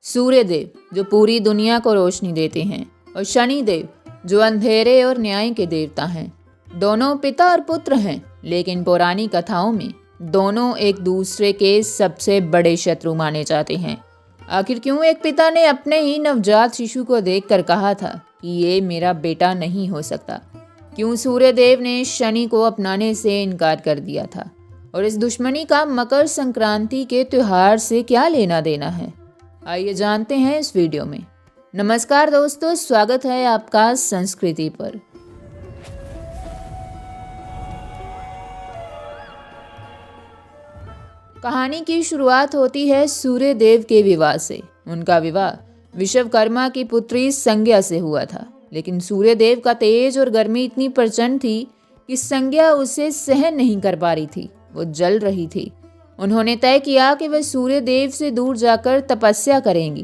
सूर्यदेव जो पूरी दुनिया को रोशनी देते हैं और शनिदेव जो अंधेरे और न्याय के देवता हैं। दोनों पिता और पुत्र हैं, लेकिन पुरानी कथाओं में दोनों एक दूसरे के सबसे बड़े शत्रु माने जाते हैं। आखिर क्यों एक पिता ने अपने ही नवजात शिशु को देखकर कहा था कि ये मेरा बेटा नहीं हो सकता? क्यों सूर्यदेव ने शनि को अपनाने से इनकार कर दिया था? और इस दुश्मनी का मकर संक्रांति के त्योहार से क्या लेना देना है? आइए जानते हैं इस वीडियो में। नमस्कार दोस्तों, स्वागत है आपका संस्कृति पर। कहानी की शुरुआत होती है सूर्यदेव के विवाह से। उनका विवाह विश्वकर्मा की पुत्री संज्ञा से हुआ था, लेकिन सूर्यदेव का तेज और गर्मी इतनी प्रचंड थी कि संज्ञा उसे सहन नहीं कर पा रही थी। वो जल रही थी। उन्होंने तय किया कि वह सूर्यदेव से दूर जाकर तपस्या करेंगी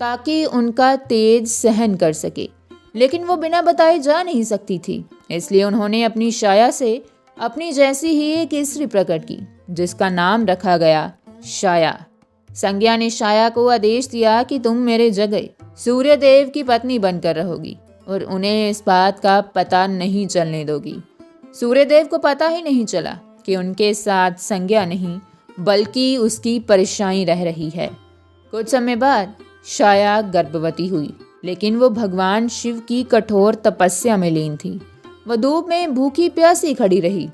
ताकि उनका तेज सहन कर सके, लेकिन वो बिना बताए जा नहीं सकती थी। इसलिए उन्होंने अपनी छाया से अपनी जैसी ही एक स्त्री प्रकट की, जिसका नाम रखा गया छाया। संज्ञा ने छाया को आदेश दिया कि तुम मेरे जगह सूर्यदेव की पत्नी बनकर रहोगी और उन्हें इस बात का पता नहीं चलने दोगी। सूर्यदेव को पता ही नहीं चला कि उनके साथ संज्ञा नहीं बल्कि उसकी परेशानी रह रही है। कुछ समय बाद छाया गर्भवती हुई, लेकिन वो भगवान शिव की कठोर तपस्या में लीन थी। वह धूप में भूखी प्यासी खड़ी रही,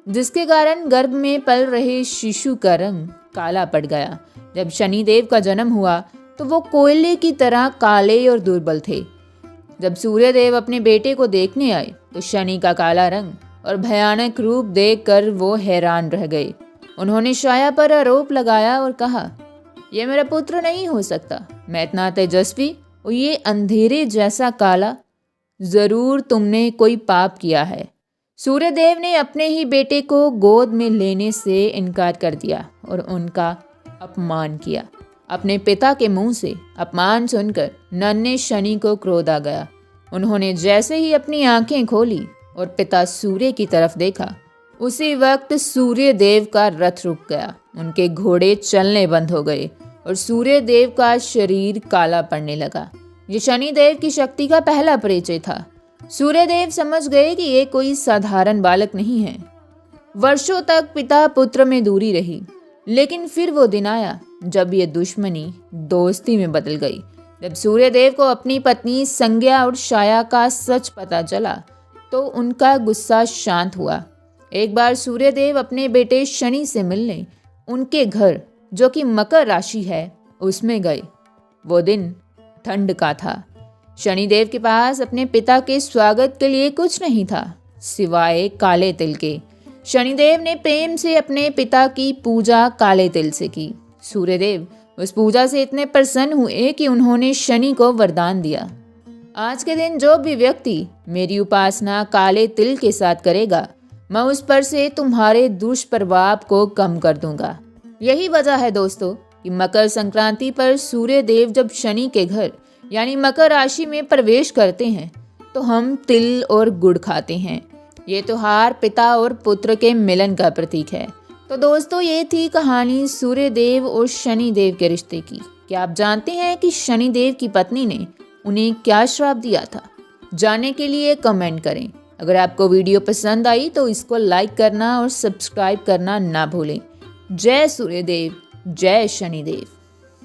जिसके कारण गर्भ में पल रहे शिशु का रंग काला पड़ गया। जब शनिदेव का जन्म हुआ तो वो कोयले की तरह काले और दुर्बल थे। जब सूर्यदेव अपने बेटे को देखने आए तो शनि का काला रंग और भयानक रूप देखकर वो हैरान रह गए। उन्होंने छाया पर आरोप लगाया और कहा, यह मेरा पुत्र नहीं हो सकता। मैं इतना तेजस्वी और ये अंधेरे जैसा काला, जरूर तुमने कोई पाप किया है। सूर्यदेव ने अपने ही बेटे को गोद में लेने से इनकार कर दिया और उनका अपमान किया। अपने पिता के मुंह से अपमान सुनकर नन्हे शनि को क्रोध आ गया। उन्होंने जैसे ही अपनी आंखें खोली और पिता सूर्य की तरफ देखा, उसी वक्त सूर्यदेव का रथ रुक गया। उनके घोड़े चलने बंद हो गए और सूर्यदेव का शरीर काला पड़ने लगा। ये शनिदेव की शक्ति का पहला परिचय था। सूर्यदेव समझ गए कि ये कोई साधारण बालक नहीं है। वर्षों तक पिता पुत्र में दूरी रही, लेकिन फिर वो दिन आया जब ये दुश्मनी दोस्ती में बदल गई। जब सूर्यदेव को अपनी पत्नी संज्ञा और छाया का सच पता चला तो उनका गुस्सा शांत हुआ। एक बार सूर्यदेव अपने बेटे शनि से मिलने उनके घर, जो कि मकर राशि है, उसमें गए। वो दिन ठंड का था। शनिदेव के पास अपने पिता के स्वागत के लिए कुछ नहीं था सिवाय काले तिल के। शनिदेव ने प्रेम से अपने पिता की पूजा काले तिल से की। सूर्यदेव उस पूजा से इतने प्रसन्न हुए कि उन्होंने शनि को वरदान दिया, आज के दिन जो भी व्यक्ति मेरी उपासना काले तिल के साथ करेगा, मैं उस पर से तुम्हारे दुष्प्रभाव को कम कर दूंगा। यही वजह है दोस्तों कि मकर संक्रांति पर सूर्यदेव जब शनि के घर यानी मकर राशि में प्रवेश करते हैं तो हम तिल और गुड़ खाते हैं। ये त्योहार पिता और पुत्र के मिलन का प्रतीक है। तो दोस्तों, ये थी कहानी सूर्यदेव और शनिदेव के रिश्ते की। क्या आप जानते हैं कि शनिदेव की पत्नी ने उन्हें क्या श्राप दिया था? जानने के लिए कमेंट करें। अगर आपको वीडियो पसंद आई तो इसको लाइक करना और सब्सक्राइब करना ना भूलें। जय सूर्यदेव, जय शनिदेव।